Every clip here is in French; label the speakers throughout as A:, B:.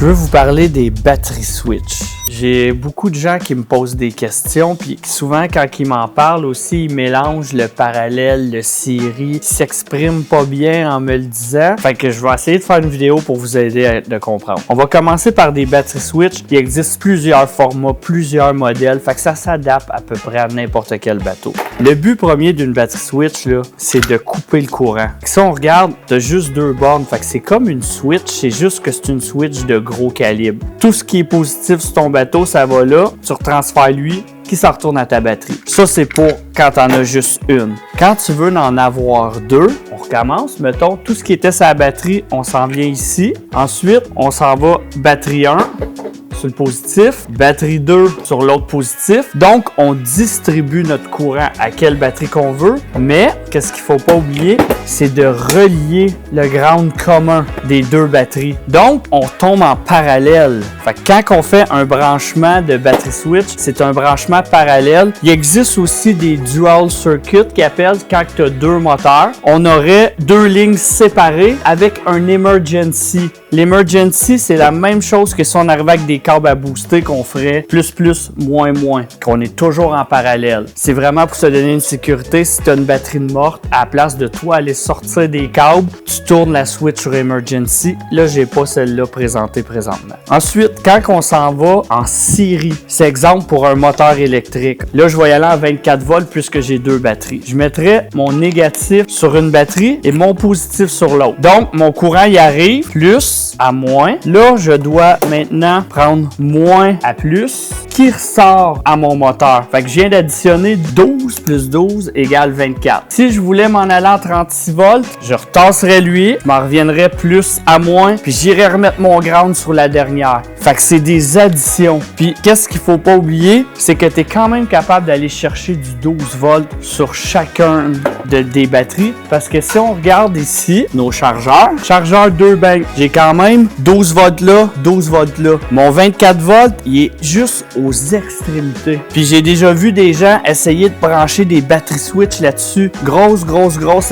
A: Je veux vous parler des batteries switch. J'ai beaucoup de gens qui me posent des questions, puis souvent quand ils m'en parlent aussi, ils mélangent le parallèle, le série, ils s'expriment pas bien en me le disant. Fait que je vais essayer de faire une vidéo pour vous aider à comprendre. On va commencer par des batteries switch. Il existe plusieurs formats, plusieurs modèles, fait que ça s'adapte à peu près à n'importe quel bateau. Le but premier d'une batterie switch, là, c'est de couper le courant. Si on regarde, t'as juste deux bornes, fait que c'est comme une switch, c'est juste que c'est une switch de gros calibre. Tout ce qui est positif sur ton bateau, ça va là, tu retransfères lui, qui s'en retourne à ta batterie. Ça, c'est pour quand t'en as juste une. Quand tu veux en avoir deux, on recommence, mettons, tout ce qui était sur la batterie, on s'en vient ici. Ensuite, on s'en va batterie 1 sur le positif, batterie 2 sur l'autre positif. Donc, on distribue notre courant à quelle batterie qu'on veut, mais qu'est-ce qu'il faut pas oublier, c'est de relier le ground commun des deux batteries. Donc, on tombe en parallèle. Fait que quand on fait un branchement de batterie switch, c'est un branchement parallèle. Il existe aussi des dual circuits qui appellent quand tu as deux moteurs. On aurait deux lignes séparées avec un emergency. L'emergency, c'est la même chose que si on arrivait avec des câbles à booster qu'on ferait plus, moins, qu'on est toujours en parallèle. C'est vraiment pour se donner une sécurité. Si tu as une batterie morte, à la place de toi aller sortir des câbles, tu tournes la switch sur emergency. Là, j'ai pas celle-là présentée présentement. Ensuite, quand on s'en va en série, c'est exemple pour un moteur électrique. Là, je vais y aller en 24 volts puisque j'ai deux batteries. Je mettrais mon négatif sur une batterie et mon positif sur l'autre. Donc, mon courant y arrive plus à moins. Là, je dois maintenant prendre moins à plus qui ressort à mon moteur. Fait que je viens d'additionner 12 plus 12 égale 24. Si je voulais m'en aller en 36 volts, je retasserais lui, je m'en reviendrais plus à moins, puis j'irais remettre mon ground sur la dernière. Fait que c'est des additions. Puis qu'est-ce qu'il faut pas oublier, c'est que tu es quand même capable d'aller chercher du 12 volts sur chacun des batteries. Parce que si on regarde ici, nos chargeurs 2 banques, j'ai quand même 12 volts là, 12 volts là. Mon 24 volts, il est juste aux extrémités. Puis j'ai déjà vu des gens essayer de brancher des batteries switch là-dessus. Grosse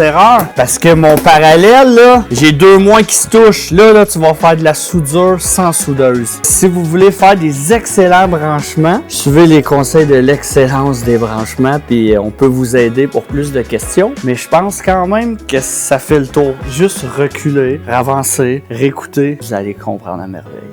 A: erreur. Parce que mon parallèle, là, j'ai deux moins qui se touchent. Là, tu vas faire de la soudure sans soudeuse. Si vous voulez faire des excellents branchements, suivez les conseils de l'excellence des branchements, puis on peut vous aider pour plus de questions. Mais je pense quand même que ça fait le tour. Juste reculer, avancer, réécouter, vous allez comprendre à merveille.